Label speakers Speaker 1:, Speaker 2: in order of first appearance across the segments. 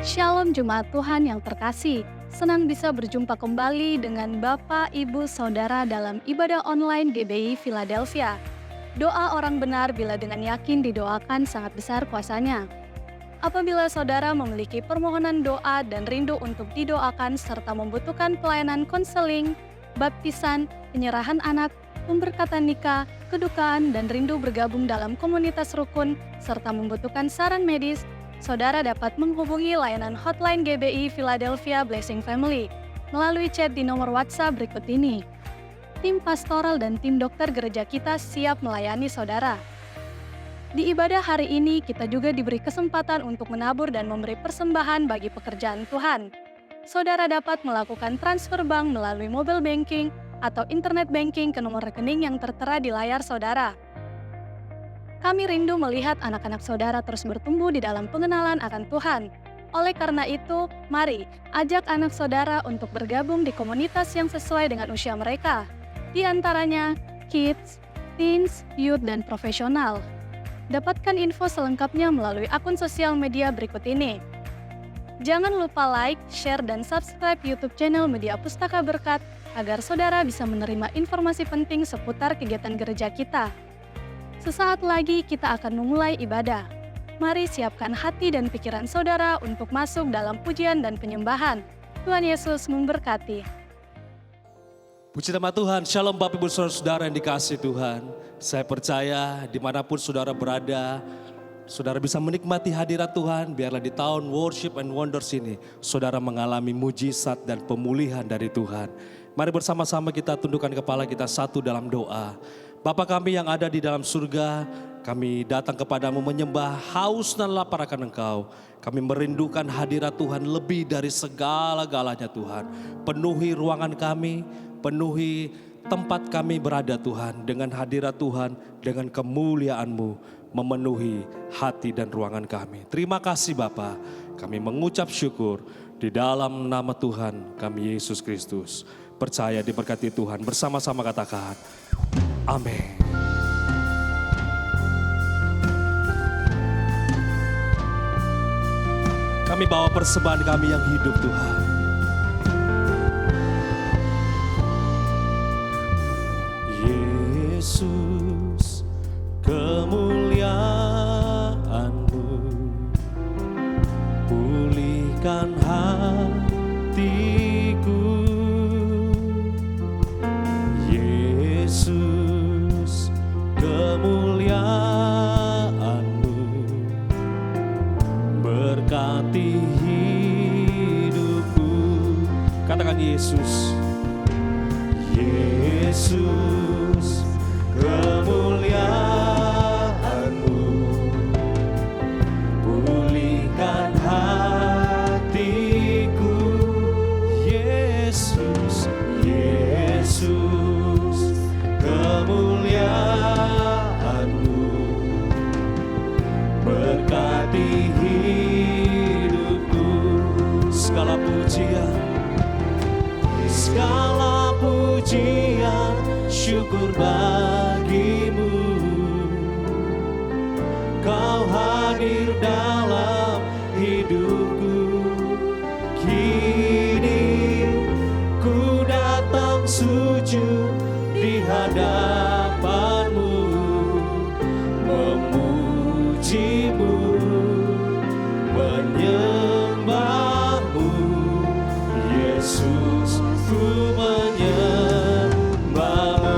Speaker 1: Shalom Jemaat Tuhan yang terkasih, senang bisa berjumpa kembali dengan Bapak, Ibu, Saudara dalam ibadah online GBI Philadelphia. Doa orang benar bila dengan yakin didoakan sangat besar kuasanya. Apabila saudara memiliki permohonan doa dan rindu untuk didoakan serta membutuhkan pelayanan konseling, baptisan, penyerahan anak, pemberkatan nikah, kedukaan, dan rindu bergabung dalam komunitas rukun, serta membutuhkan saran medis, saudara dapat menghubungi layanan hotline GBI Philadelphia Blessing Family melalui chat di nomor WhatsApp berikut ini. Tim pastoral dan tim dokter gereja kita siap melayani saudara. Di ibadah hari ini, kita juga diberi kesempatan untuk menabur dan memberi persembahan bagi pekerjaan Tuhan. Saudara dapat melakukan transfer bank melalui mobile banking atau internet banking ke nomor rekening yang tertera di layar saudara. Kami rindu melihat anak-anak saudara terus bertumbuh di dalam pengenalan akan Tuhan. Oleh karena itu, mari ajak anak saudara untuk bergabung di komunitas yang sesuai dengan usia mereka. Di antaranya, kids, teens, youth, dan profesional. Dapatkan info selengkapnya melalui akun sosial media berikut ini. Jangan lupa like, share, dan subscribe YouTube channel Media Pustaka Berkat agar saudara bisa menerima informasi penting seputar kegiatan gereja kita. Sesaat lagi kita akan memulai ibadah. Mari siapkan hati dan pikiran saudara untuk masuk dalam pujian dan penyembahan. Tuhan Yesus memberkati.
Speaker 2: Puji nama Tuhan, Shalom Bapak Ibu Saudara yang dikasihi Tuhan. Saya percaya dimanapun saudara berada, saudara bisa menikmati hadirat Tuhan. Biarlah di tahun Worship and Wonders ini, saudara mengalami mujizat dan pemulihan dari Tuhan. Mari bersama-sama kita tundukkan kepala kita satu dalam doa. Bapa kami yang ada di dalam surga, kami datang kepadamu menyembah, haus dan lapar akan Engkau. Kami merindukan hadirat Tuhan lebih dari segala-galanya Tuhan. Penuhi ruangan kami, penuhi tempat kami berada Tuhan dengan hadirat Tuhan, dengan kemuliaan-Mu memenuhi hati dan ruangan kami. Terima kasih Bapa, kami mengucap syukur di dalam nama Tuhan kami Yesus Kristus. Percaya diberkati Tuhan, bersama-sama katakan amin. Kami bawa persembahan kami yang hidup Tuhan. Yesus, kemuliaan-Mu pulihkan hatiku. Yesus, kemuliaan-Mu berkati hidupku. Katakan Yesus. Yesus, kemuliaan-Mu pulihkan hatiku. Yesus, Yesus, kemuliaan-Mu berkati hidupku. Segala pujian, syukur bagimu. Kau hadir dalam hidupku. Kini ku datang sujud di hadapan-Mu, memuji-Mu, menyembah-Mu. Yesus, ku menyembah-Mu.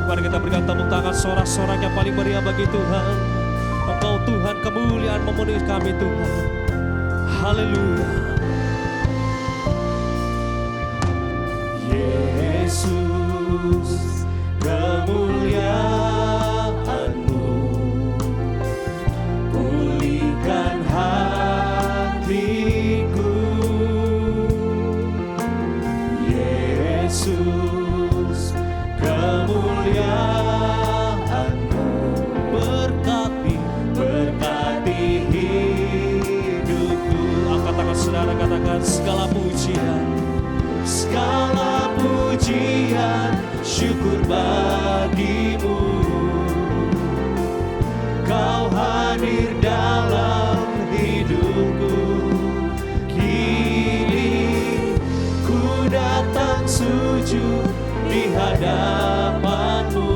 Speaker 2: Mari kita berikan tepuk tangan sorak-sorak yang paling meriah bagi Tuhan. Engkau Tuhan, kemuliaan memenuhi kami Tuhan. Haleluya. Yesus, kemuliaan-Mu pulihkan hatiku. Yesus, kemuliaan-Mu berkati hidupku. Angkat tangan saudara, katakan segala pujian, syukur bagimu. Kau hadir dalam hidupku. hadapan-Mu,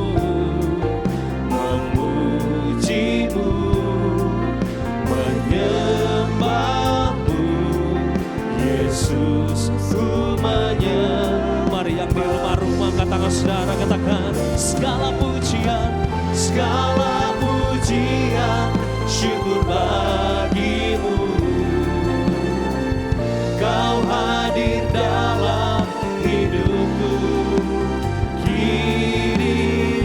Speaker 2: memuji-Mu, menyembah-Mu, Yesus ku menyembah. Mari yang di rumah-rumah angkat tangan saudara, katakan segala pujian, syukur bagi-Mu. Kau hadir dalam hidupku, kini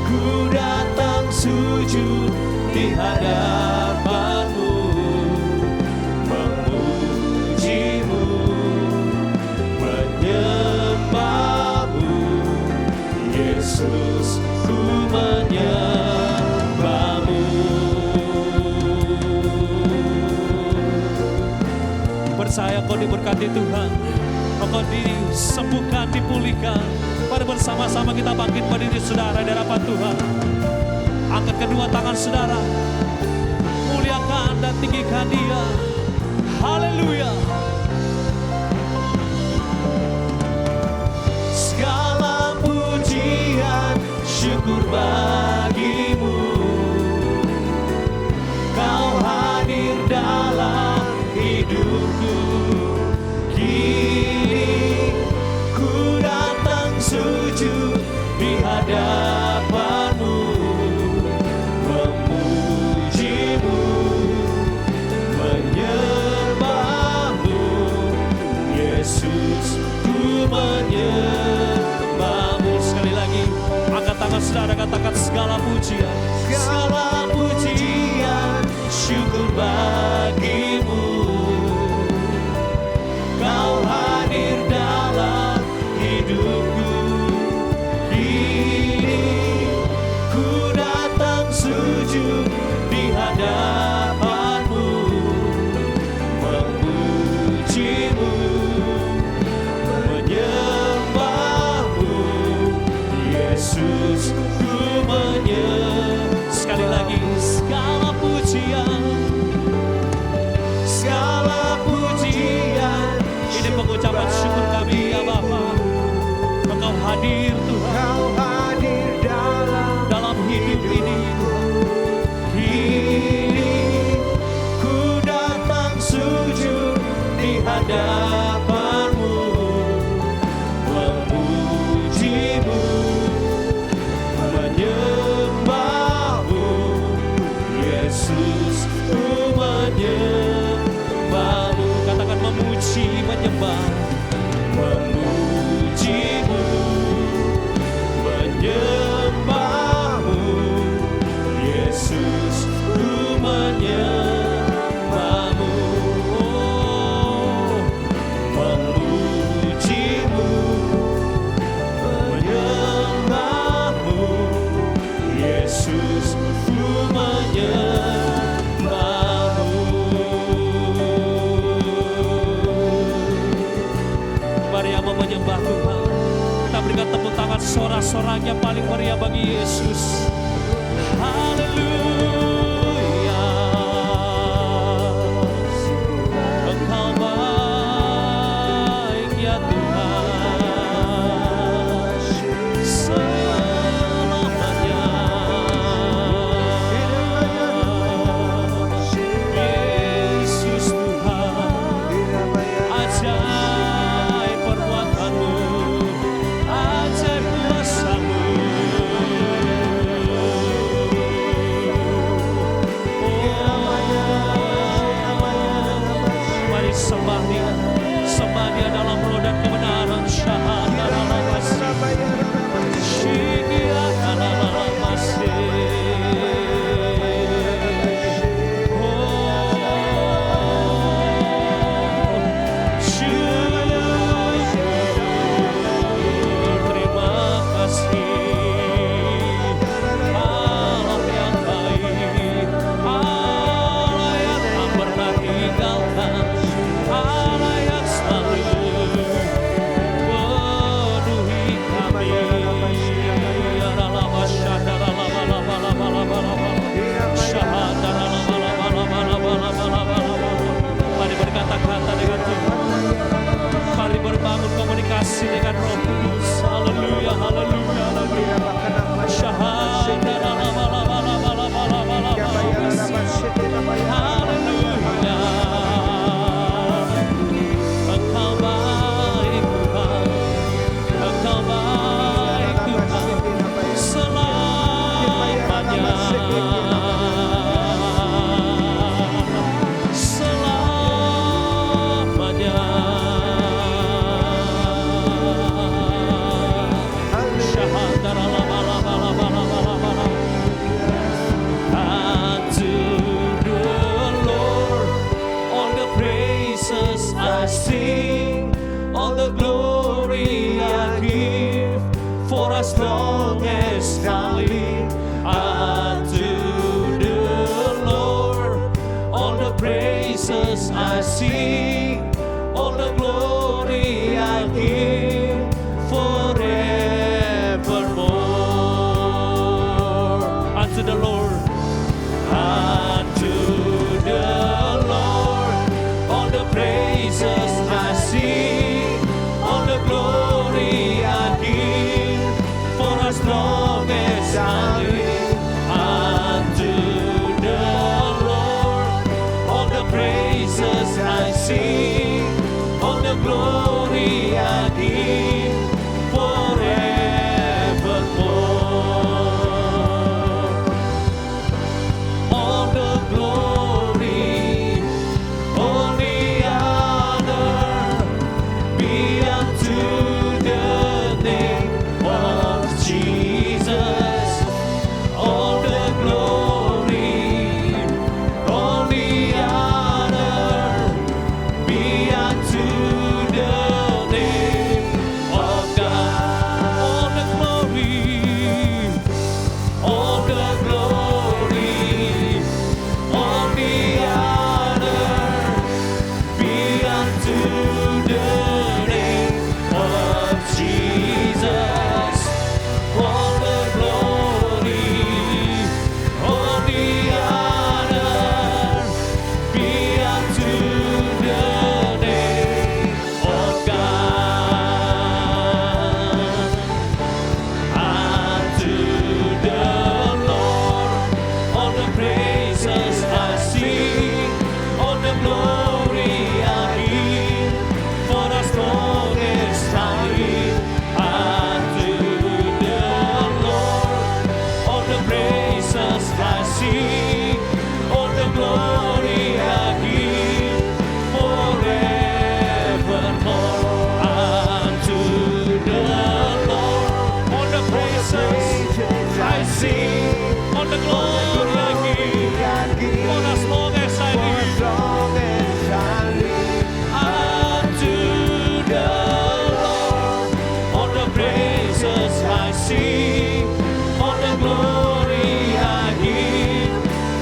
Speaker 2: ku datang sujud di hadapan-Mu, memuji-Mu, menyembah-Mu, Yesus ku menyembah-Mu. Percaya kau diberkati Tuhan, kau disembuhkan, dipulihkan. Mari bersama-sama kita bangkit berdiri saudara di hadapan Tuhan. Angkat kedua tangan saudara, muliakan dan tinggikan Dia. Haleluya. Segala pujian, syukur bagi-Mu. Kau hadir dalam hidupku, kini ku datang sujud di hadapan-Mu, memuji-Mu, menyembah-Mu, Yesus ku menyembah-Mu. Sekali lagi, angkat tangan saudara, katakan segala pujian, syukur bagi-Mu. Kau hadir dalam hidupku, kini ku datang sujud di hadapan-Mu, memuji-Mu, menyembah-Mu, Yesus ku menyembah. Sekali lagi, segala pujian, ini pengucapan syukur kami ya Bapa. Engkau hadir Tuhan, Engkau hadir dalam hidup ini. Kini ku datang sujud di hadapan-Mu, memuji-Mu, menyembah-Mu, Yesus ku menyembah-Mu. Katakan memuji, menyembah, memuji-Mu, menyembah-Mu, Yesus ku menyembah-Mu. Memuji-Mu, menyembah-Mu, Yesus ku menyembah-Mu. Mari yang mau menyembah Tuhan, kita berikan tepuk tangan sorak-soraknya paling meriah bagi Yesus. Haleluya. Engkau baik ya Tuhan, selamanya. Yesus Tuhan, ajaib perbuatan-Mu, ajaib kuasa-Mu. Mari sembah Dia dalam roh dan kebenaran. Syahada dalam kasih, Syigia dalam kasih. Terima kasih Allah yang baik, Allah yang tak pernah tinggalkan, Allah yang selalu penuhi kami. Mari berkata-kata dengan Tuhan, mari berbangun komunikasi dengan Roh Kudus. Haleluya, haleluya. I sing, all the glory I give forevermore. Unto the Lord, unto the Lord, all the praises I sing, all the glory I give for as long as I live. Unto the Lord, all the praises I sing, all the glory I give forevermore. All the glory, all the honor be unto the name of Jesus. All the glory, all the honor be unto the name of God. All the glory, all the glory, all the honor be unto the name of Jesus. All the glory, all the honor be unto the name of God. Unto the Lord, all the praises I sing, all the glory I give for as long as I live. Unto the Lord, all the praises I sing, all the glory I give forevermore. Unto the Lord, all the praises I sing, all the glory I give for as long as I live. Unto the Lord, all the praises I sing, all the glory I give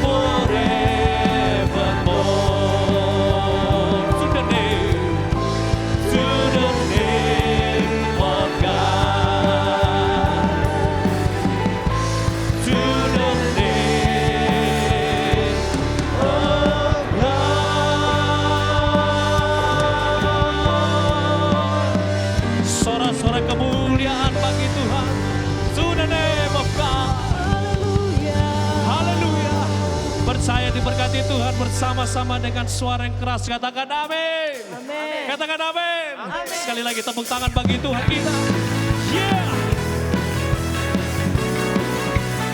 Speaker 2: forevermore. To the name of God. To the name of God. Sorak-sorak kemuliaan bagi Tuhan. To the name of God. Haleluya. Percaya diberkati Tuhan bersama-sama dengan suara yang keras. Katakan amin. Katakan amin. Sekali lagi tepuk tangan bagi Tuhan kita. Yeah.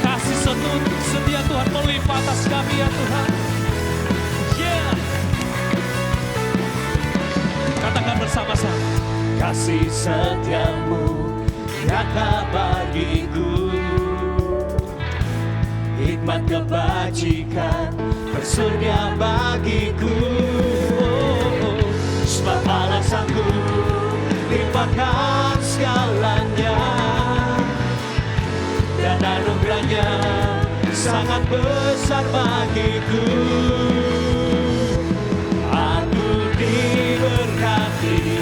Speaker 2: Kasih setia Tuhan melimpah atas kami ya Tuhan. Yeah. Katakan bersama-sama. Kasih setiamu nyata bagiku, hikmat kebajikan bersurga bagiku. Sebab Allah sanggup limpahkan segalanya, dan anugerahnya sangat besar bagiku. Aku diberkati,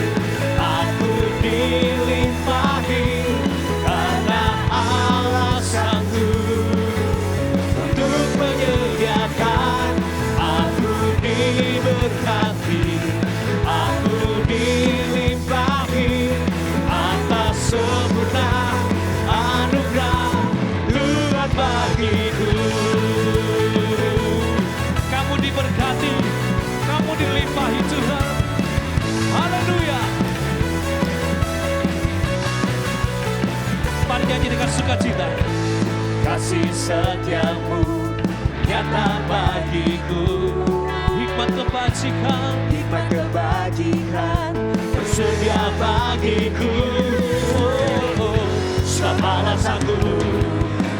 Speaker 2: aku dilimpahi, karena Allah sanggup untuk menyediakan. Aku diberkati, aku dilimpahi atas sempurna anugerah Tuhan bagiku. Kamu diberkati, kamu dilimpahi Tuhan. Haleluya. Mari nyanyi dengan sukacita. Kasih setiamu nyata bagiku, hikmat kebajikan bersedia bagiku. Sebab Allah sanggup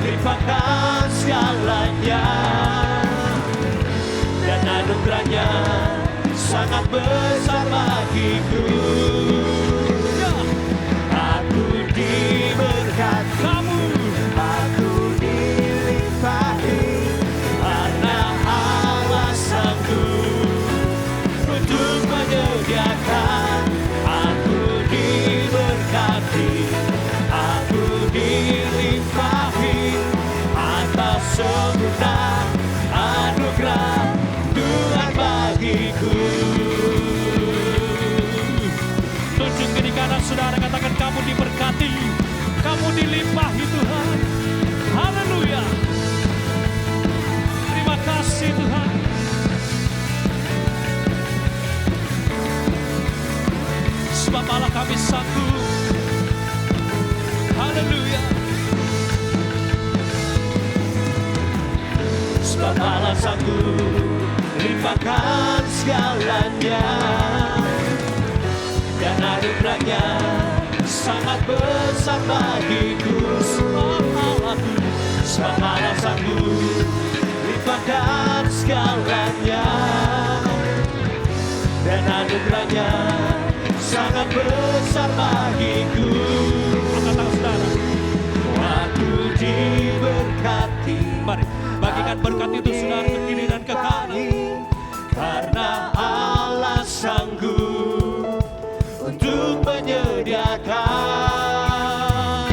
Speaker 2: limpahkan segalanya, dan anugerahnya sangat besar bagiku. Aku diberkati, aku dilimpahi, karena Allah sanggup sebab Allah kami sanggup. Haleluya.
Speaker 3: Sebab Allah sanggup limpahkan segalanya, dan anugerahnya sangat besar bagiku. Sebab Allah sanggup limpahkan segalanya, dan anugerahnya sangat besar bagiku.
Speaker 2: Angkat tangan saudara.
Speaker 3: Waktu diberkati,
Speaker 2: Mari bagikan berkat itu saudara ke kiri dan ke kanan.
Speaker 3: karena Allah sanggup untuk menyediakan.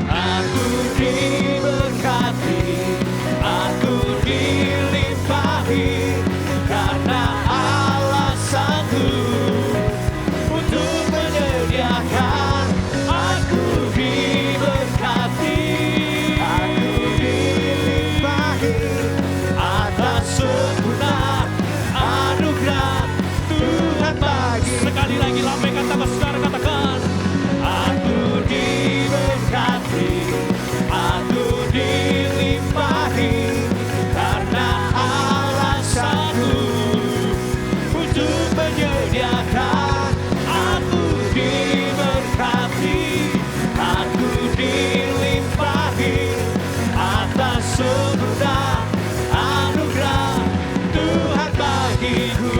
Speaker 3: Aku diberkati, aku dilimpahi, karena Allah sanggup untuk menyediakan. Aku diberkati, aku dilimpahi atas sempurna anugerah Tuhan bagi.
Speaker 2: Sekali lagi lambaikan tangan saudara, katakan.
Speaker 3: Aku diberkati, aku dilimpahi, karena Allah sanggup untuk menyediakan. Aku diberkati, aku dilimpahi atas sempurna anugerah Tuhan bagiku.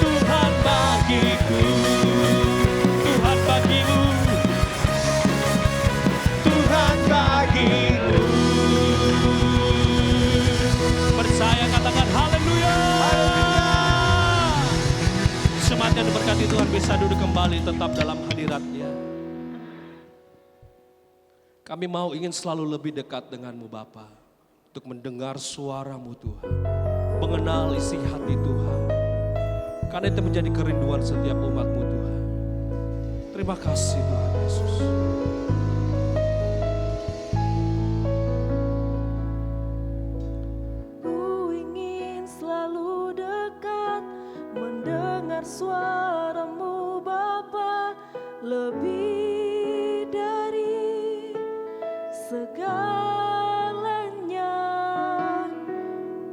Speaker 3: Tuhan bagiku, Tuhan bagimu, Tuhan bagimu.
Speaker 2: Percaya, katakan haleluya. Semangat dan berkati Tuhan bisa duduk kembali tetap dalam hadirat-Nya. Kami mau ingin selalu lebih dekat dengan-Mu Bapa, untuk mendengar suara-Mu Tuhan, mengenal isi hati Tuhan. Karena itu menjadi kerinduan setiap umat-Mu Tuhan. Terima kasih Tuhan Yesus.
Speaker 4: Ku ingin selalu dekat, mendengar suara-Mu Bapa, lebih dari segalanya.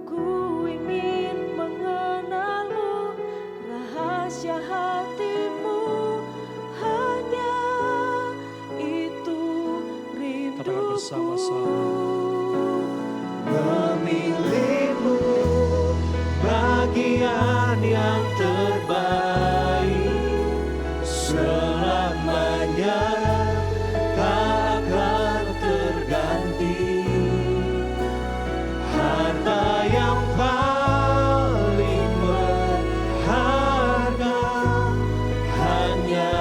Speaker 4: Ku ingin mengenal-Mu, rahasia hati-Mu, hanya itu
Speaker 2: Katakan
Speaker 4: rinduku.
Speaker 2: bersama-sama.
Speaker 3: Memilihmu bagian yang terbaik, selamanya tak akan terganti. Harta yang paling berharga, hanya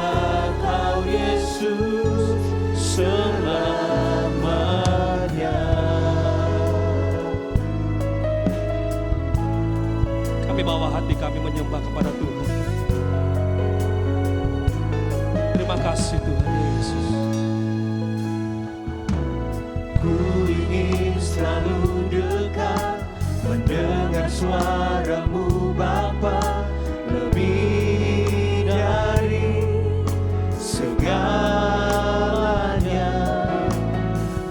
Speaker 3: Kau Yesus selamanya.
Speaker 2: Kami bawa hati kami menyembah kepada Tuhan. Terima kasih Tuhan Yesus.
Speaker 3: Ku ingin selalu dekat, mendengar suara-Mu Bapa, lebih dari segalanya.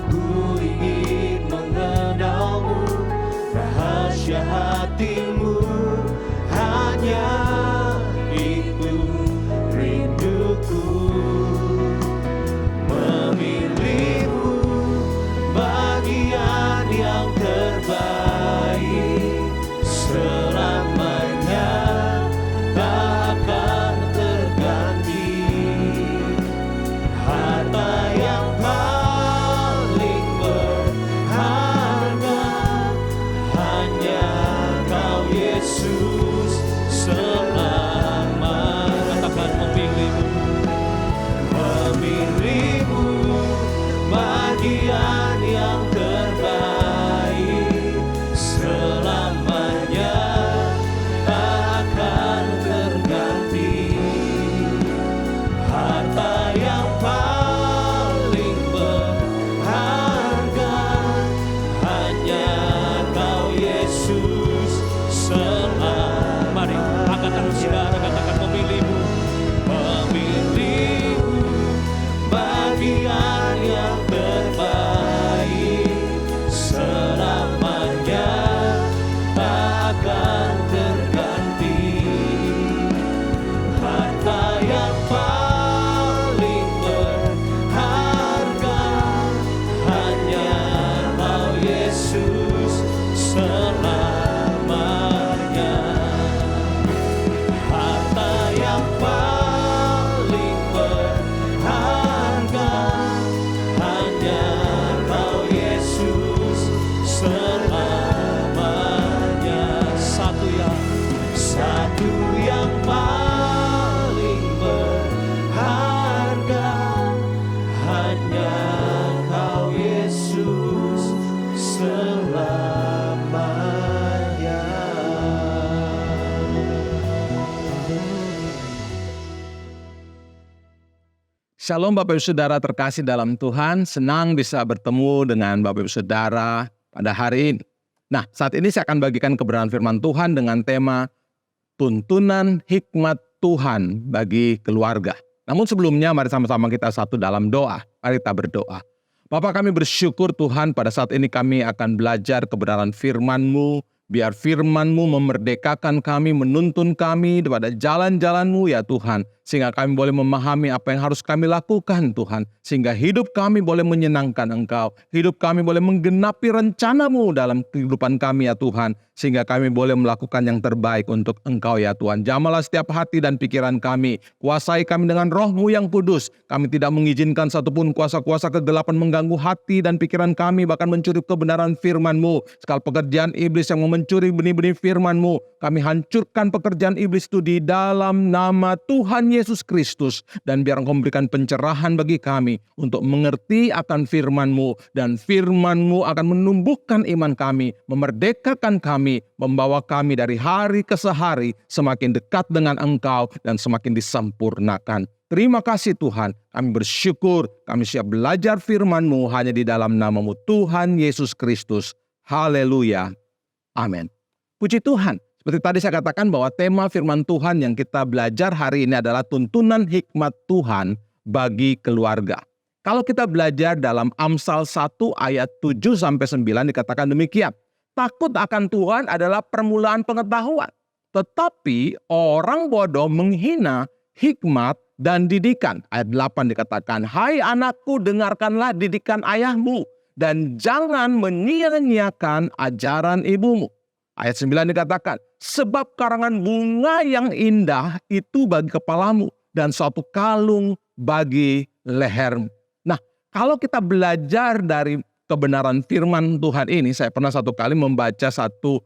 Speaker 3: Ku ingin mengenal-Mu, rahasia hati-Mu, hanya itu rinduku. Memilihmu bagian yang terbaik, selamanya tak akan terganti. Harta yang paling berharga, hanya Kau Yesus selamanya.
Speaker 2: Katakan memilihmu.
Speaker 3: Memilihmu bagian yang terbaik, selamanya tak akan terganti. Harta yang paling berharga, hanya Kau Yesus
Speaker 5: Shalom Bapak Ibu Saudara terkasih dalam Tuhan, senang bisa bertemu dengan Bapak Ibu Saudara pada hari ini. Nah, saat ini saya akan bagikan kebenaran firman Tuhan dengan tema tuntunan hikmat Tuhan bagi keluarga. Namun sebelumnya mari sama-sama kita satu dalam doa. Mari kita berdoa. Bapak, kami bersyukur Tuhan pada saat ini kami akan belajar kebenaran firman-Mu. Biar firman-Mu memerdekakan kami, menuntun kami pada jalan-jalan-Mu ya Tuhan. Sehingga kami boleh memahami apa yang harus kami lakukan Tuhan. Sehingga hidup kami boleh menyenangkan Engkau. Hidup kami boleh menggenapi rencana-Mu dalam kehidupan kami ya Tuhan. Sehingga kami boleh melakukan yang terbaik untuk Engkau ya Tuhan. Jamahlah setiap hati dan pikiran kami. Kuasai kami dengan Roh-Mu yang kudus. Kami tidak mengizinkan satupun kuasa-kuasa kegelapan mengganggu hati dan pikiran kami. Bahkan mencuri kebenaran firman-Mu. Segala pekerjaan iblis yang mencuri benih-benih firman-Mu. Kami hancurkan pekerjaan iblis itu di dalam nama Tuhan Yesus Kristus. Dan biar Engkau memberikan pencerahan bagi kami untuk mengerti akan firman-Mu. Dan firman-Mu akan menumbuhkan iman kami, memerdekakan kami, membawa kami dari hari ke hari semakin dekat dengan Engkau dan semakin disempurnakan. Terima kasih Tuhan, kami bersyukur, kami siap belajar firman-Mu hanya di dalam nama-Mu Tuhan Yesus Kristus. Haleluya. Amin. Puji Tuhan. Seperti tadi saya katakan bahwa tema firman Tuhan yang kita belajar hari ini adalah tuntunan hikmat Tuhan bagi keluarga. Kalau kita belajar dalam Amsal 1 ayat 7-9 dikatakan demikian. Takut akan Tuhan adalah permulaan pengetahuan. Tetapi orang bodoh menghina hikmat dan didikan. Ayat 8 dikatakan, hai anakku dengarkanlah didikan ayahmu. Dan jangan menyia-nyiakan ajaran ibumu. Ayat 9 dikatakan, sebab karangan bunga yang indah itu bagi kepalamu dan suatu kalung bagi lehermu. Nah, kalau kita belajar dari kebenaran firman Tuhan ini, saya pernah satu kali membaca satu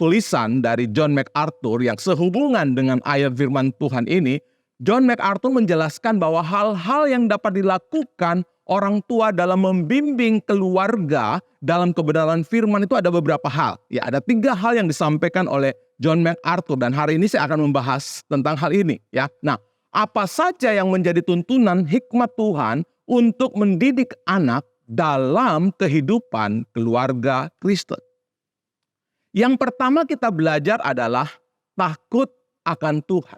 Speaker 5: tulisan dari John MacArthur yang sehubungan dengan ayat firman Tuhan ini. John MacArthur menjelaskan bahwa hal-hal yang dapat dilakukan orang tua dalam membimbing keluarga dalam kebenaran firman itu ada beberapa hal. Ya, ada 3 hal yang disampaikan oleh John MacArthur dan hari ini saya akan membahas tentang hal ini. Ya, nah, apa saja yang menjadi tuntunan hikmat Tuhan untuk mendidik anak dalam kehidupan keluarga Kristen? Yang pertama kita belajar adalah takut akan Tuhan.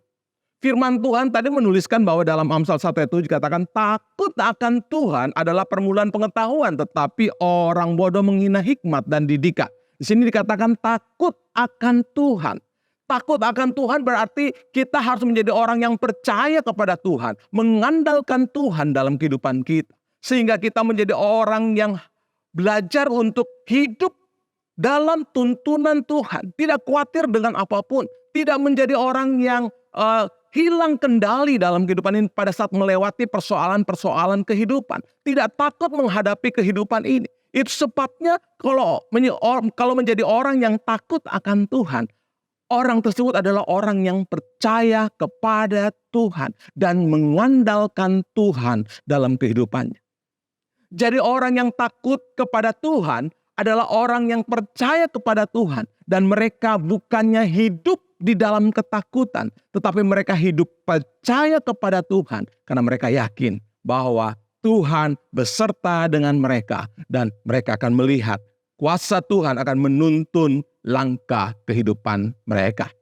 Speaker 5: Firman Tuhan tadi menuliskan bahwa dalam Amsal 1 ayat 7 dikatakan takut akan Tuhan adalah permulaan pengetahuan, tetapi orang bodoh menghina hikmat dan didikan. Di sini dikatakan takut akan Tuhan. Takut akan Tuhan berarti kita harus menjadi orang yang percaya kepada Tuhan, mengandalkan Tuhan dalam kehidupan kita. Sehingga kita menjadi orang yang belajar untuk hidup dalam tuntunan Tuhan. Tidak khawatir dengan apapun. Tidak menjadi orang yang hilang kendali dalam kehidupan ini pada saat melewati persoalan-persoalan kehidupan. Tidak takut menghadapi kehidupan ini. Itu sebabnya kalau menjadi orang yang takut akan Tuhan, orang tersebut adalah orang yang percaya kepada Tuhan dan mengandalkan Tuhan dalam kehidupannya. Jadi orang yang takut kepada Tuhan adalah orang yang percaya kepada Tuhan dan mereka bukannya hidup di dalam ketakutan, tetapi mereka hidup percaya kepada Tuhan karena mereka yakin bahwa Tuhan beserta dengan mereka dan mereka akan melihat kuasa Tuhan akan menuntun langkah kehidupan mereka.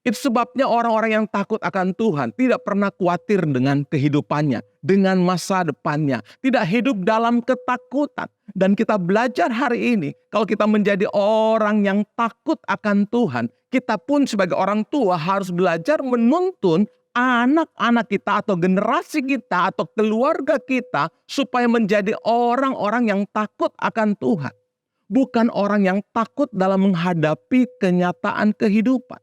Speaker 5: Itu sebabnya orang-orang yang takut akan Tuhan tidak pernah khawatir dengan kehidupannya, dengan masa depannya, tidak hidup dalam ketakutan. Dan kita belajar hari ini, kalau kita menjadi orang yang takut akan Tuhan, kita pun sebagai orang tua harus belajar menuntun anak-anak kita atau generasi kita atau keluarga kita supaya menjadi orang-orang yang takut akan Tuhan. Bukan orang yang takut dalam menghadapi kenyataan kehidupan.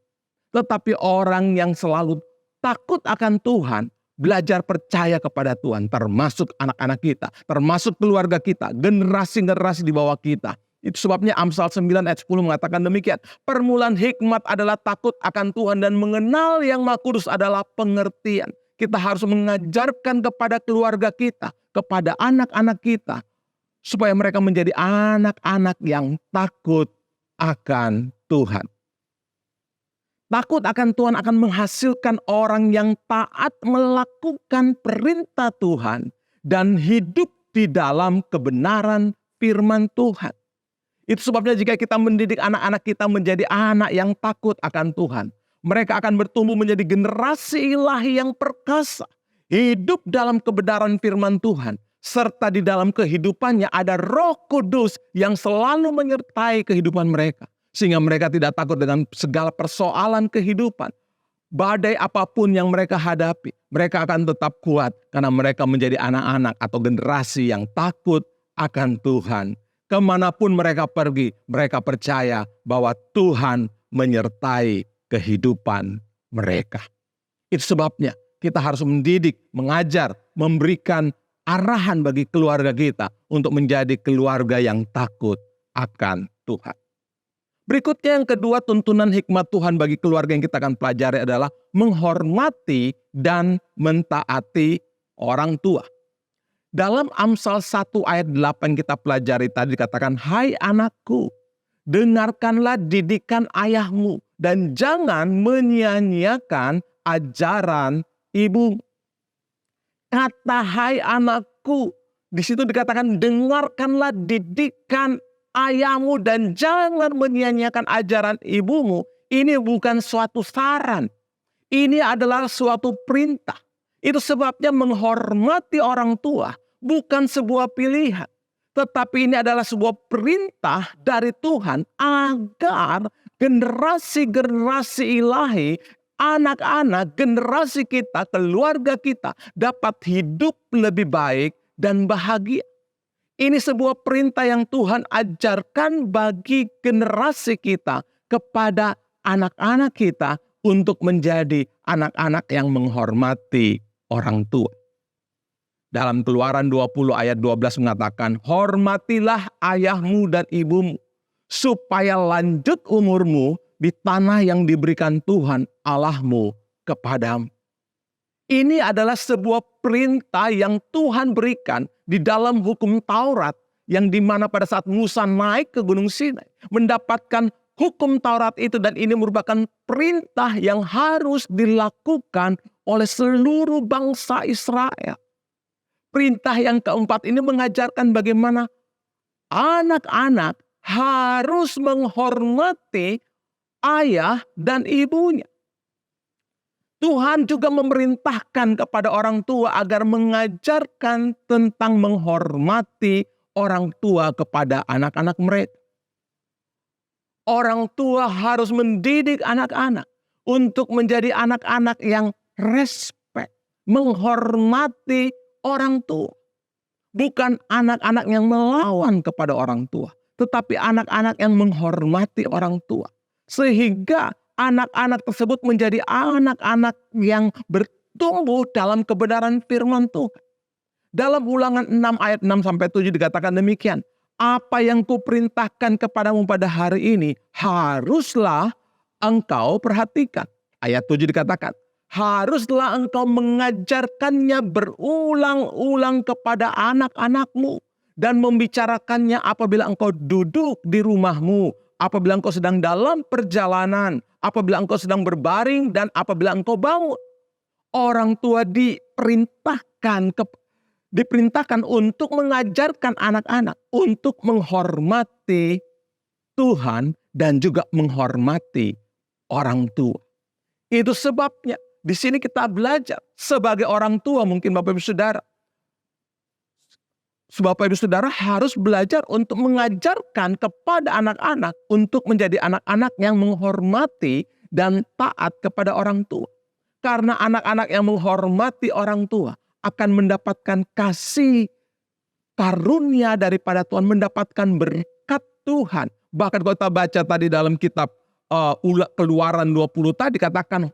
Speaker 5: Tetapi orang yang selalu takut akan Tuhan, belajar percaya kepada Tuhan, termasuk anak-anak kita, termasuk keluarga kita, generasi-generasi di bawah kita. Itu sebabnya Amsal 9 ayat 10 mengatakan demikian. Permulaan hikmat adalah takut akan Tuhan dan mengenal yang Maha Kudus adalah pengertian. Kita harus mengajarkan kepada keluarga kita, kepada anak-anak kita, supaya mereka menjadi anak-anak yang takut akan Tuhan. Takut akan Tuhan akan menghasilkan orang yang taat melakukan perintah Tuhan dan hidup di dalam kebenaran firman Tuhan. Itu sebabnya jika kita mendidik anak-anak kita menjadi anak yang takut akan Tuhan, mereka akan bertumbuh menjadi generasi ilahi yang perkasa, hidup dalam kebenaran firman Tuhan, serta di dalam kehidupannya ada Roh Kudus yang selalu menyertai kehidupan mereka. Sehingga mereka tidak takut dengan segala persoalan kehidupan. Badai apapun yang mereka hadapi, mereka akan tetap kuat karena mereka menjadi anak-anak atau generasi yang takut akan Tuhan. Kemanapun mereka pergi, mereka percaya bahwa Tuhan menyertai kehidupan mereka. Itu sebabnya kita harus mendidik, mengajar, memberikan arahan bagi keluarga kita untuk menjadi keluarga yang takut akan Tuhan. Berikutnya yang kedua, tuntunan hikmat Tuhan bagi keluarga yang kita akan pelajari adalah menghormati dan mentaati orang tua. Dalam Amsal 1 ayat 8 kita pelajari tadi dikatakan, "Hai anakku, dengarkanlah didikan ayahmu dan jangan menyia-nyiakan ajaran ibu." Kata "hai anakku" di situ dikatakan dengarkanlah didikan ayahmu dan jangan menyia-nyiakan ajaran ibumu. Ini bukan suatu saran. Ini adalah suatu perintah. Itu sebabnya menghormati orang tua bukan sebuah pilihan. Tetapi ini adalah sebuah perintah dari Tuhan agar generasi-generasi ilahi, anak-anak, generasi kita, keluarga kita dapat hidup lebih baik dan bahagia. Ini sebuah perintah yang Tuhan ajarkan bagi generasi kita kepada anak-anak kita untuk menjadi anak-anak yang menghormati orang tua. Dalam Keluaran 20 ayat 12 mengatakan, "Hormatilah ayahmu dan ibumu, supaya lanjut umurmu di tanah yang diberikan Tuhan Allahmu kepadamu." Ini adalah sebuah perintah yang Tuhan berikan di dalam hukum Taurat, yang dimana pada saat Musa naik ke Gunung Sinai mendapatkan hukum Taurat itu, dan ini merupakan perintah yang harus dilakukan oleh seluruh bangsa Israel. Perintah yang keempat ini mengajarkan bagaimana anak-anak harus menghormati ayah dan ibunya. Tuhan juga memerintahkan kepada orang tua agar mengajarkan tentang menghormati orang tua kepada anak-anak mereka. Orang tua harus mendidik anak-anak untuk menjadi anak-anak yang respect, menghormati orang tua. Bukan anak-anak yang melawan kepada orang tua, tetapi anak-anak yang menghormati orang tua. Sehingga anak-anak tersebut menjadi anak-anak yang bertumbuh dalam kebenaran firman Tuhan. Dalam Ulangan 6 ayat 6-7 dikatakan demikian, "Apa yang kuperintahkan kepadamu pada hari ini haruslah engkau perhatikan." Ayat 7 dikatakan, "Haruslah engkau mengajarkannya berulang-ulang kepada anak-anakmu dan membicarakannya apabila engkau duduk di rumahmu, apabila engkau sedang dalam perjalanan, apabila engkau sedang berbaring, dan apabila engkau bangun." Orang tua diperintahkan untuk mengajarkan anak-anak untuk menghormati Tuhan dan juga menghormati orang tua. Itu sebabnya di sini kita belajar sebagai orang tua, mungkin Bapak Ibu Saudara. Bapak Ibu Saudara harus belajar untuk mengajarkan kepada anak-anak untuk menjadi anak-anak yang menghormati dan taat kepada orang tua. Karena anak-anak yang menghormati orang tua akan mendapatkan kasih karunia daripada Tuhan, mendapatkan berkat Tuhan. Bahkan kalau kita baca tadi dalam kitab Keluaran 20 tadi katakan,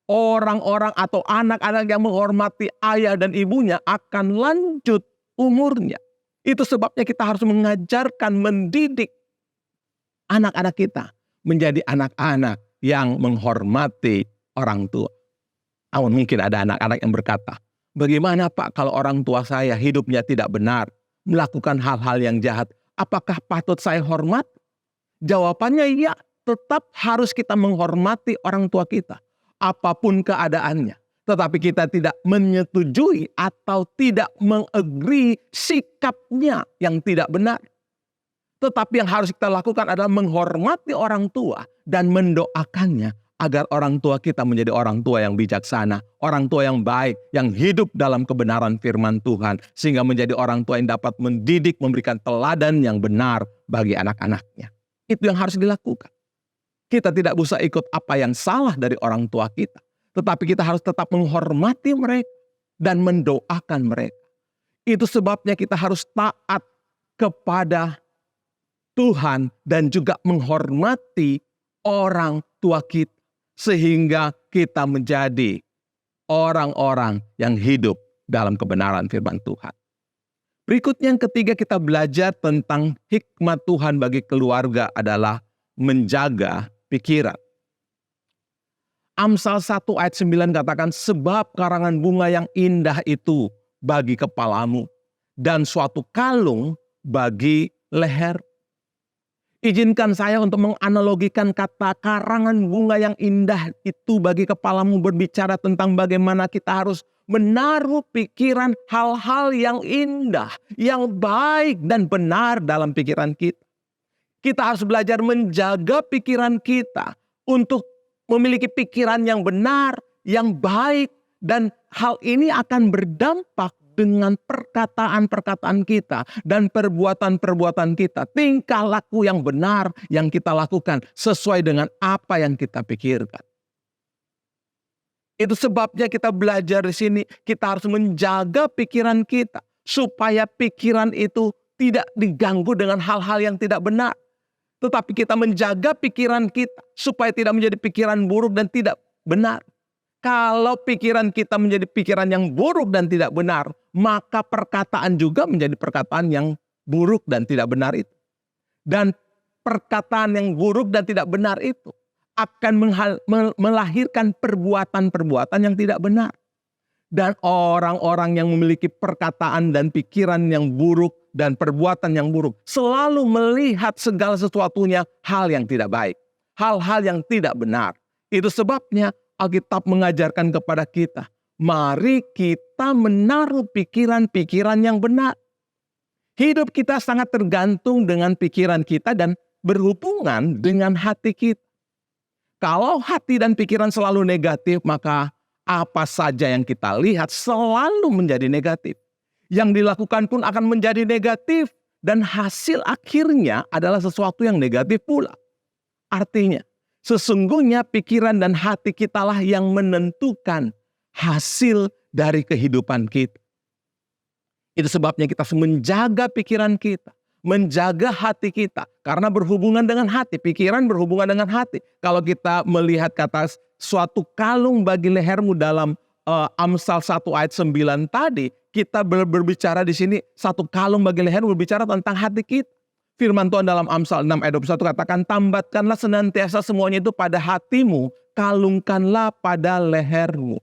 Speaker 5: orang-orang atau anak-anak yang menghormati ayah dan ibunya akan lanjut umurnya. Itu sebabnya kita harus mengajarkan, mendidik anak-anak kita menjadi anak-anak yang menghormati orang tua. Namun mungkin ada anak-anak yang berkata, "Bagaimana Pak kalau orang tua saya hidupnya tidak benar, melakukan hal-hal yang jahat, apakah patut saya hormat?" Jawabannya iya, tetap harus kita menghormati orang tua kita, apapun keadaannya. Tetapi kita tidak menyetujui atau tidak mengagree sikapnya yang tidak benar. Tetapi yang harus kita lakukan adalah menghormati orang tua dan mendoakannya agar orang tua kita menjadi orang tua yang bijaksana, orang tua yang baik, yang hidup dalam kebenaran firman Tuhan, sehingga menjadi orang tua yang dapat mendidik, memberikan teladan yang benar bagi anak-anaknya. Itu yang harus dilakukan. Kita tidak bisa ikut apa yang salah dari orang tua kita, tetapi kita harus tetap menghormati mereka dan mendoakan mereka. Itu sebabnya kita harus taat kepada Tuhan dan juga menghormati orang tua kita, sehingga kita menjadi orang-orang yang hidup dalam kebenaran firman Tuhan. Berikutnya yang ketiga, kita belajar tentang hikmat Tuhan bagi keluarga adalah menjaga pikiran. Amsal 1 ayat 9 katakan, sebab karangan bunga yang indah itu bagi kepalamu dan suatu kalung bagi leher. Izinkan saya untuk menganalogikan kata karangan bunga yang indah itu bagi kepalamu berbicara tentang bagaimana kita harus menaruh pikiran hal-hal yang indah, yang baik dan benar dalam pikiran kita. Kita harus belajar menjaga pikiran kita untuk memiliki pikiran yang benar, yang baik, dan hal ini akan berdampak dengan perkataan-perkataan kita dan perbuatan-perbuatan kita. Tingkah laku yang benar yang kita lakukan sesuai dengan apa yang kita pikirkan. Itu sebabnya kita belajar di sini, kita harus menjaga pikiran kita supaya pikiran itu tidak diganggu dengan hal-hal yang tidak benar. Tetapi kita menjaga pikiran kita supaya tidak menjadi pikiran buruk dan tidak benar. Kalau pikiran kita menjadi pikiran yang buruk dan tidak benar, maka perkataan juga menjadi perkataan yang buruk dan tidak benar itu. Dan perkataan yang buruk dan tidak benar itu akan melahirkan perbuatan-perbuatan yang tidak benar. Dan orang-orang yang memiliki perkataan dan pikiran yang buruk dan perbuatan yang buruk selalu melihat segala sesuatunya hal yang tidak baik, hal-hal yang tidak benar. Itu sebabnya Alkitab mengajarkan kepada kita, mari kita menaruh pikiran-pikiran yang benar. Hidup kita sangat tergantung dengan pikiran kita dan berhubungan dengan hati kita. Kalau hati dan pikiran selalu negatif, maka apa saja yang kita lihat selalu menjadi negatif. Yang dilakukan pun akan menjadi negatif dan hasil akhirnya adalah sesuatu yang negatif pula. Artinya, sesungguhnya pikiran dan hati kitalah yang menentukan hasil dari kehidupan kita. Itu sebabnya kita harus menjaga pikiran kita, menjaga hati kita. Karena berhubungan dengan hati, pikiran berhubungan dengan hati. Kalau kita melihat kata suatu kalung bagi lehermu dalam Amsal 1 ayat 9 tadi, kita berbicara di sini satu kalung bagi leher berbicara tentang hati kita. Firman Tuhan dalam Amsal 6 ayat 21 katakan, tambatkanlah senantiasa semuanya itu pada hatimu, kalungkanlah pada lehermu.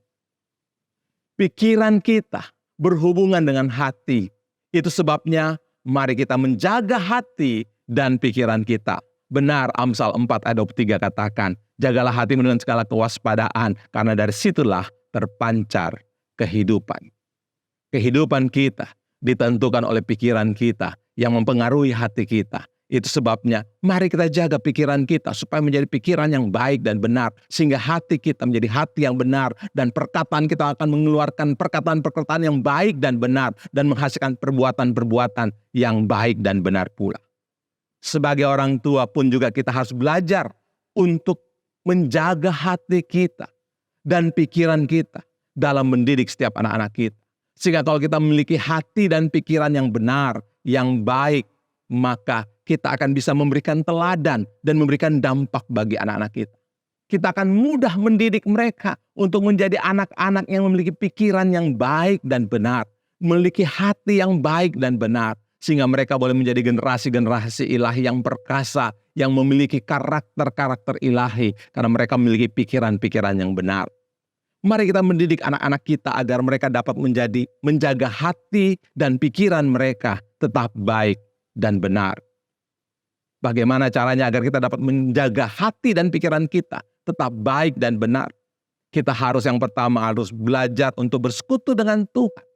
Speaker 5: Pikiran kita berhubungan dengan hati. Itu sebabnya mari kita menjaga hati dan pikiran kita. Benar Amsal 4 ayat 23 katakan, jagalah hatimu dengan segala kewaspadaan, karena dari situlah terpancar kehidupan. Kehidupan kita ditentukan oleh pikiran kita yang mempengaruhi hati kita. Itu sebabnya mari kita jaga pikiran kita supaya menjadi pikiran yang baik dan benar. Sehingga hati kita menjadi hati yang benar. Dan perkataan kita akan mengeluarkan perkataan-perkataan yang baik dan benar. Dan menghasilkan perbuatan-perbuatan yang baik dan benar pula. Sebagai orang tua pun juga kita harus belajar untuk menjaga hati kita dan pikiran kita dalam mendidik setiap anak-anak kita. Sehingga kalau kita memiliki hati dan pikiran yang benar, yang baik, maka kita akan bisa memberikan teladan dan memberikan dampak bagi anak-anak kita. Kita akan mudah mendidik mereka untuk menjadi anak-anak yang memiliki pikiran yang baik dan benar, memiliki hati yang baik dan benar, sehingga mereka boleh menjadi generasi-generasi ilahi yang perkasa, yang memiliki karakter-karakter ilahi, karena mereka memiliki pikiran-pikiran yang benar. Mari kita mendidik anak-anak kita agar mereka dapat menjaga hati dan pikiran mereka tetap baik dan benar. Bagaimana caranya agar kita dapat menjaga hati dan pikiran kita tetap baik dan benar? Kita harus yang pertama harus belajar untuk bersekutu dengan Tuhan.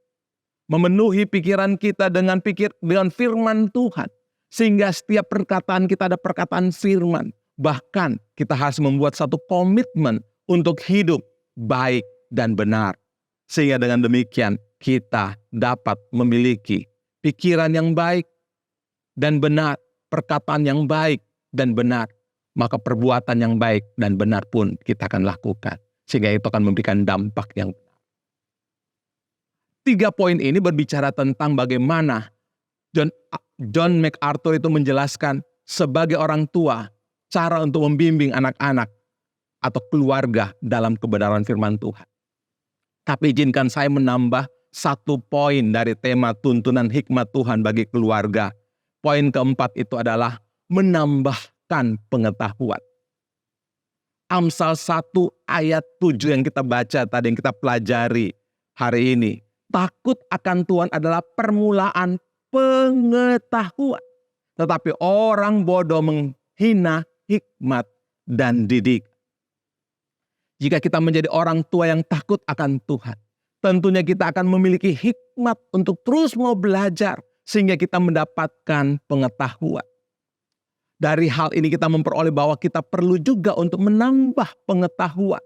Speaker 5: Memenuhi pikiran kita dengan firman Tuhan. Sehingga setiap perkataan kita ada perkataan firman. Bahkan kita harus membuat satu komitmen untuk hidup baik dan benar. Sehingga dengan demikian kita dapat memiliki pikiran yang baik dan benar, perkataan yang baik dan benar, maka perbuatan yang baik dan benar pun kita akan lakukan. Sehingga itu akan memberikan dampak yang benar. 3 poin ini berbicara tentang bagaimana John MacArthur itu menjelaskan sebagai orang tua, cara untuk membimbing anak-anak atau keluarga dalam kebenaran firman Tuhan. Tapi izinkan saya menambah 1 poin dari tema tuntunan hikmat Tuhan bagi keluarga. Poin keempat itu adalah menambahkan pengetahuan. Amsal 1 ayat 7 yang kita baca tadi, yang kita pelajari hari ini. Takut akan Tuhan adalah permulaan pengetahuan. Tetapi orang bodoh menghina hikmat dan didik. Jika kita menjadi orang tua yang takut akan Tuhan, tentunya kita akan memiliki hikmat untuk terus mau belajar sehingga kita mendapatkan pengetahuan. Dari hal ini kita memperoleh bahwa kita perlu juga untuk menambah pengetahuan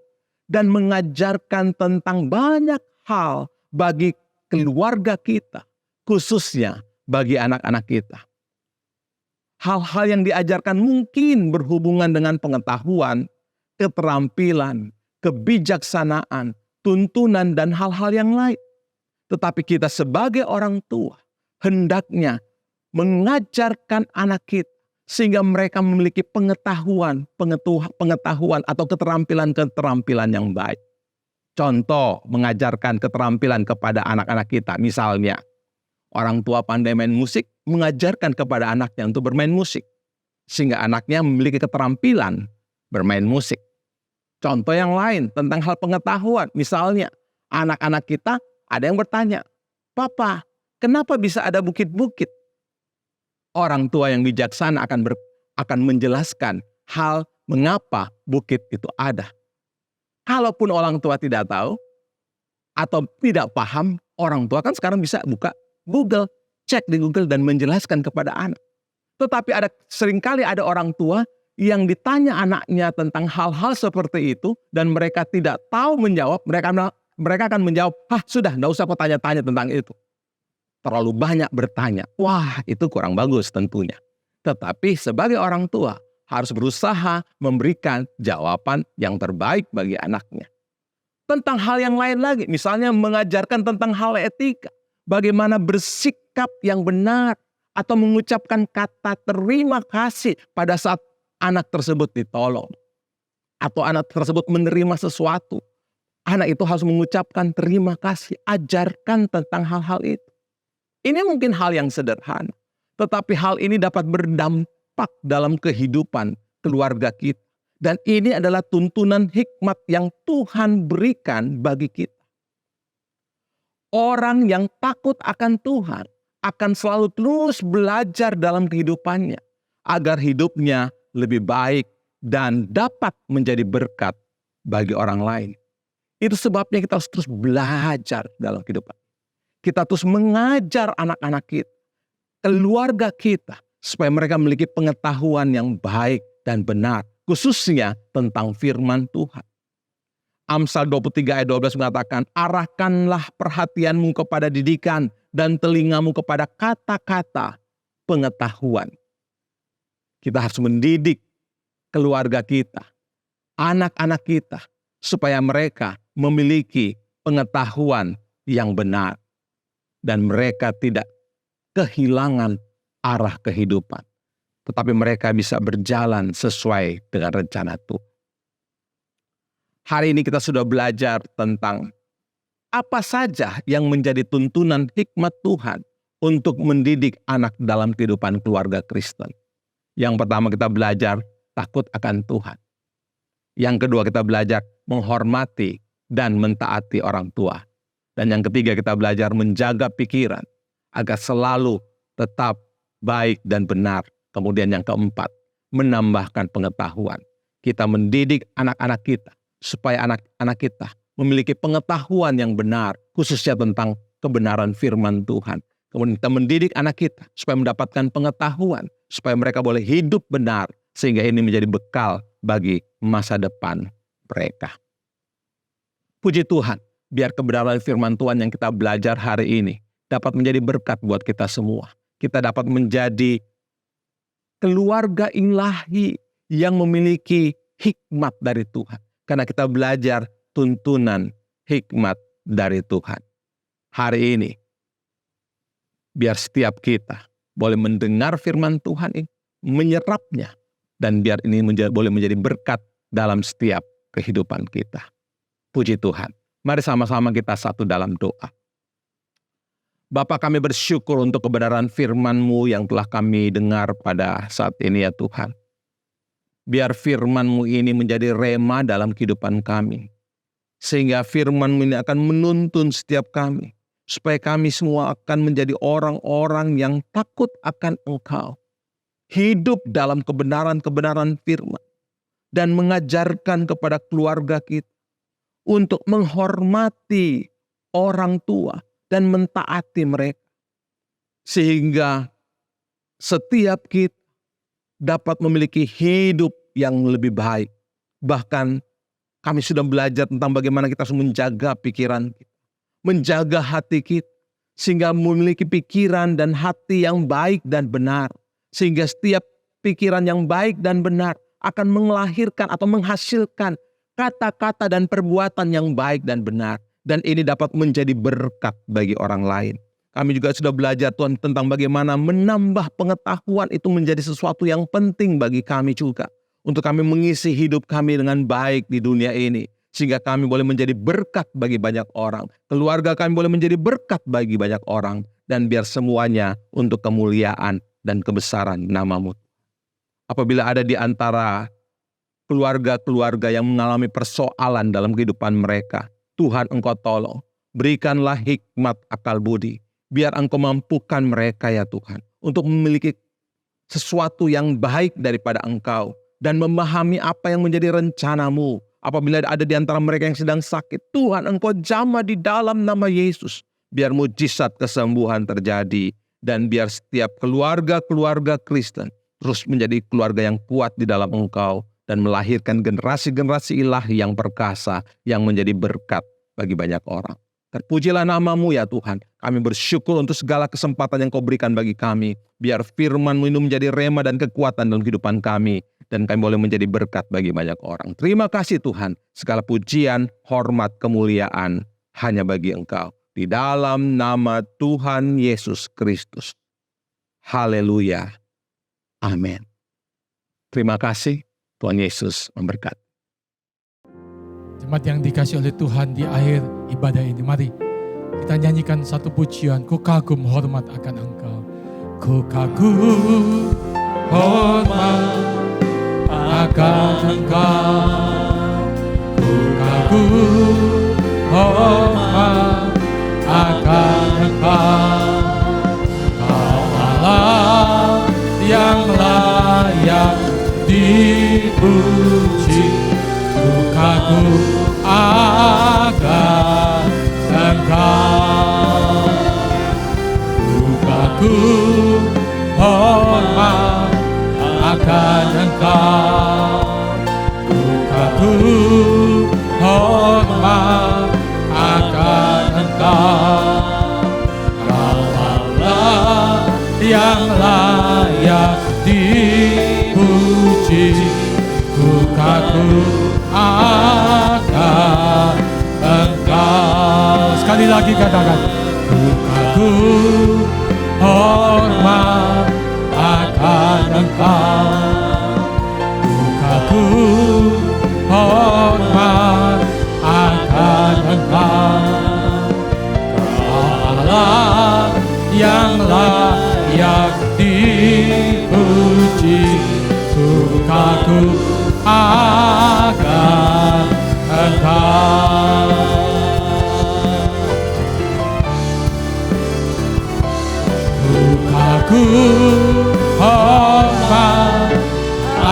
Speaker 5: dan mengajarkan tentang banyak hal bagi keluarga kita, khususnya bagi anak-anak kita. Hal-hal yang diajarkan mungkin berhubungan dengan pengetahuan, keterampilan, kebijaksanaan, tuntunan, dan hal-hal yang lain. Tetapi kita sebagai orang tua hendaknya mengajarkan anak kita sehingga mereka memiliki pengetahuan atau keterampilan yang baik. Contoh, mengajarkan keterampilan kepada anak-anak kita. Misalnya, orang tua pandai main musik, mengajarkan kepada anaknya untuk bermain musik. Sehingga anaknya memiliki keterampilan bermain musik. Contoh yang lain tentang hal pengetahuan. Misalnya, anak-anak kita ada yang bertanya, "Papa, kenapa bisa ada bukit-bukit?" Orang tua yang bijaksana akan menjelaskan hal mengapa bukit itu ada. Kalaupun orang tua tidak tahu atau tidak paham, orang tua kan sekarang bisa buka Google, cek di Google dan menjelaskan kepada anak. Tetapi seringkali ada orang tua yang ditanya anaknya tentang hal-hal seperti itu dan mereka tidak tahu menjawab, mereka akan menjawab, sudah, enggak usah kau tanya-tanya tentang itu. Terlalu banyak bertanya. Wah, itu kurang bagus tentunya. Tetapi sebagai orang tua harus berusaha memberikan jawaban yang terbaik bagi anaknya. Tentang hal yang lain lagi, misalnya mengajarkan tentang hal etika. Bagaimana bersikap yang benar atau mengucapkan kata terima kasih pada saat anak tersebut ditolong. Atau anak tersebut menerima sesuatu. Anak itu harus mengucapkan terima kasih. Ajarkan tentang hal-hal itu. Ini mungkin hal yang sederhana. Tetapi hal ini dapat berdampak dalam kehidupan keluarga kita. Dan ini adalah tuntunan hikmat yang Tuhan berikan bagi kita. Orang yang takut akan Tuhan akan selalu terus belajar dalam kehidupannya. Agar hidupnya lebih baik dan dapat menjadi berkat bagi orang lain. Itu sebabnya kita harus terus belajar dalam kehidupan. Kita terus mengajar anak-anak kita, keluarga kita, supaya mereka memiliki pengetahuan yang baik dan benar, khususnya tentang firman Tuhan. Amsal 23 ayat 12 mengatakan, arahkanlah perhatianmu kepada didikan dan telingamu kepada kata-kata pengetahuan. Kita harus mendidik keluarga kita, anak-anak kita, supaya mereka memiliki pengetahuan yang benar. Dan mereka tidak kehilangan arah kehidupan. Tetapi mereka bisa berjalan sesuai dengan rencana Tuhan. Hari ini kita sudah belajar tentang apa saja yang menjadi tuntunan hikmat Tuhan untuk mendidik anak dalam kehidupan keluarga Kristen. Yang pertama kita belajar takut akan Tuhan. Yang kedua kita belajar menghormati dan mentaati orang tua. Dan yang ketiga kita belajar menjaga pikiran agar selalu tetap baik dan benar Kemudian yang keempat, menambahkan pengetahuan. Kita mendidik anak-anak kita supaya anak-anak kita memiliki pengetahuan yang benar, khususnya tentang kebenaran firman Tuhan. Kemudian kita mendidik anak kita supaya mendapatkan pengetahuan, supaya mereka boleh hidup benar, sehingga ini menjadi bekal bagi masa depan mereka. Puji Tuhan, biar kebenaran firman Tuhan yang kita belajar hari ini dapat menjadi berkat buat kita semua. Kita dapat menjadi keluarga ilahi yang memiliki hikmat dari Tuhan. Karena kita belajar tuntunan hikmat dari Tuhan. Hari ini, biar setiap kita boleh mendengar firman Tuhan ini, menyerapnya, dan biar ini boleh menjadi berkat dalam setiap kehidupan kita. Puji Tuhan. Mari sama-sama kita satu dalam doa. Bapa, kami bersyukur untuk kebenaran firman-Mu yang telah kami dengar pada saat ini ya Tuhan. Biar firman-Mu ini menjadi rema dalam kehidupan kami. Sehingga firman-Mu ini akan menuntun setiap kami. Supaya kami semua akan menjadi orang-orang yang takut akan Engkau. Hidup dalam kebenaran-kebenaran firman. Dan mengajarkan kepada keluarga kita. Untuk menghormati orang tua. Dan mentaati mereka. Sehingga setiap kita dapat memiliki hidup yang lebih baik. Bahkan kami sudah belajar tentang bagaimana kita harus menjaga pikiran kita. Menjaga hati kita, sehingga memiliki pikiran dan hati yang baik dan benar. Sehingga setiap pikiran yang baik dan benar akan melahirkan atau menghasilkan kata-kata dan perbuatan yang baik dan benar. Dan ini dapat menjadi berkat bagi orang lain. Kami juga sudah belajar Tuhan tentang bagaimana menambah pengetahuan itu menjadi sesuatu yang penting bagi kami juga. Untuk kami mengisi hidup kami dengan baik di dunia ini. Sehingga kami boleh menjadi berkat bagi banyak orang. Keluarga kami boleh menjadi berkat bagi banyak orang. Dan biar semuanya untuk kemuliaan dan kebesaran nama-Mu. Apabila ada di antara keluarga-keluarga yang mengalami persoalan dalam kehidupan mereka, Tuhan Engkau tolong. Berikanlah hikmat akal budi. Biar Engkau mampukan mereka ya Tuhan. Untuk memiliki sesuatu yang baik daripada Engkau. Dan memahami apa yang menjadi rencana-Mu. Apabila ada di antara mereka yang sedang sakit, Tuhan Engkau jamah di dalam nama Yesus. Biar mujizat kesembuhan terjadi. Dan biar setiap keluarga-keluarga Kristen terus menjadi keluarga yang kuat di dalam Engkau. Dan melahirkan generasi-generasi ilahi yang perkasa. Yang menjadi berkat bagi banyak orang. Terpujilah nama-Mu ya Tuhan. Kami bersyukur untuk segala kesempatan yang Kau berikan bagi kami. Biar firman-Mu ini menjadi rema dan kekuatan dalam kehidupan kami. Dan kami boleh menjadi berkat bagi banyak orang. Terima kasih Tuhan. Segala pujian, hormat, kemuliaan hanya bagi Engkau. Di dalam nama Tuhan Yesus Kristus. Haleluya. Amin. Terima kasih. Tuhan Yesus memberkati.
Speaker 6: Jemaat yang dikasih oleh Tuhan di akhir ibadah ini, mari kita nyanyikan satu pujian. Ku kagum hormat akan Engkau. Ku kagum hormat akan Engkau. Ku kagum hormat akan Engkau. Engkau Allah yang layak dipuji. Ku kagum akan Engkau. Ku kagum hormat akan Engkau. Ku kagum hormat akan Engkau. Engkau Allah yang layak dipuji. Ku kagum akan Engkau. Sekali lagi katakan. Ku kagum hormat akan Engkau. Ku kagum hormat akan Engkau. Engkau Allah yang layak dipuji. Ku kagum akan Engkau. Ku kagum hormat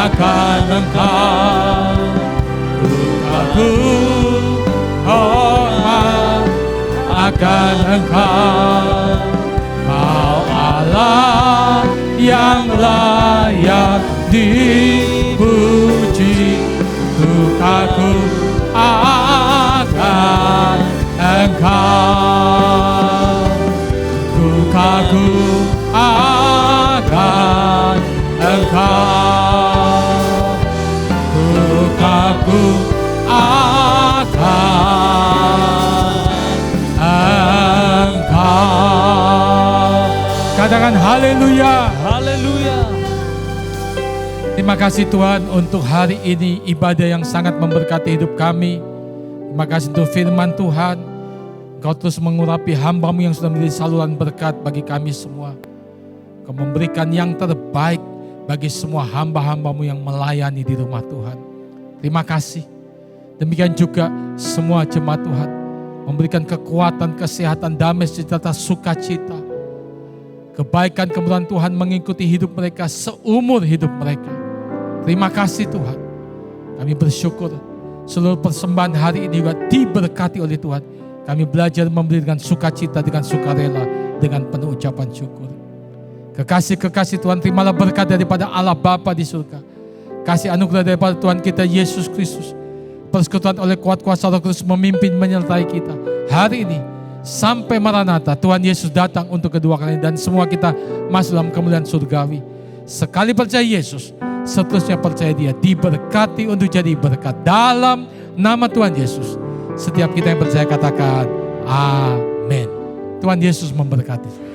Speaker 6: akan Engkau. Ku kagum hormat akan Engkau. Kau Allah yang layak dipuji. Ku kagum akan Engkau. Ku kagum akan Engkau. Ku kagum akan Engkau. Katakan haleluya.
Speaker 2: Haleluya.
Speaker 6: Terima kasih Tuhan untuk hari ini, ibadah yang sangat memberkati hidup kami. Terima kasih untuk firman Tuhan. Engkau terus mengurapi hamba-Mu yang sudah menjadi saluran berkat bagi kami semua. Engkau memberikan yang terbaik bagi semua hamba-hamba-Mu yang melayani di rumah Tuhan. Terima kasih. Demikian juga semua jemaat Tuhan. Memberikan kekuatan, kesehatan, damai, sejahtera, sukacita. Kebaikan, kemuliaan Tuhan mengikuti hidup mereka seumur hidup mereka. Terima kasih Tuhan. Kami bersyukur seluruh persembahan hari ini juga diberkati oleh Tuhan. Kami belajar memberi dengan sukacita, dengan sukarela, dengan penuh ucapan syukur. Kekasih-kekasih Tuhan, terimalah berkat daripada Allah Bapa di surga. Kasih anugerah daripada Tuhan kita Yesus Kristus. Persekutuan oleh kuat kuasa Roh Kudus memimpin menyertai kita. Hari ini sampai Maranatha, Tuhan Yesus datang untuk kedua kali dan semua kita masuk dalam kemuliaan surgawi. Sekali percaya Yesus, seterusnya percaya Dia, diberkati untuk jadi berkat dalam nama Tuhan Yesus. Setiap kita yang percaya katakan amin. Tuhan Yesus memberkati.